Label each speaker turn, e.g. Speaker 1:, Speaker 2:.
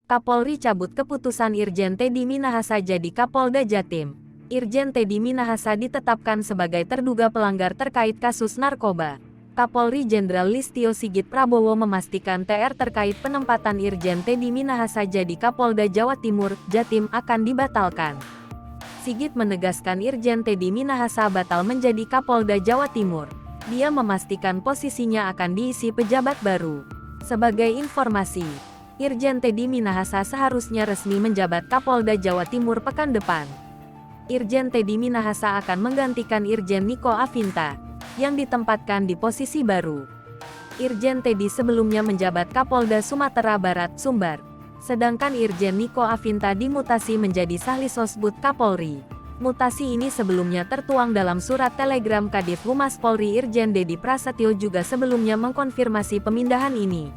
Speaker 1: Kapolri cabut keputusan Irjen Teddy Minahasa jadi Kapolda Jatim. Irjen Teddy Minahasa ditetapkan sebagai terduga pelanggar terkait kasus narkoba. Kapolri Jenderal Listio Sigit Prabowo memastikan TR terkait penempatan Irjen Teddy Minahasa jadi Kapolda Jawa Timur, Jatim akan dibatalkan. Sigit menegaskan Irjen Teddy Minahasa batal menjadi Kapolda Jawa Timur. Dia memastikan posisinya akan diisi pejabat baru. Sebagai informasi, Irjen Teddy Minahasa seharusnya resmi menjabat Kapolda Jawa Timur pekan depan. Irjen Teddy Minahasa akan menggantikan Irjen Niko Afinta, yang ditempatkan di posisi baru. Irjen Teddy sebelumnya menjabat Kapolda Sumatera Barat, Sumbar. Sedangkan Irjen Niko Afinta dimutasi menjadi Sahlisosbud Kapolri. Mutasi ini sebelumnya tertuang dalam surat telegram Kadif Humas Polri Irjen Dedi Prasetyo juga sebelumnya mengkonfirmasi pemindahan ini.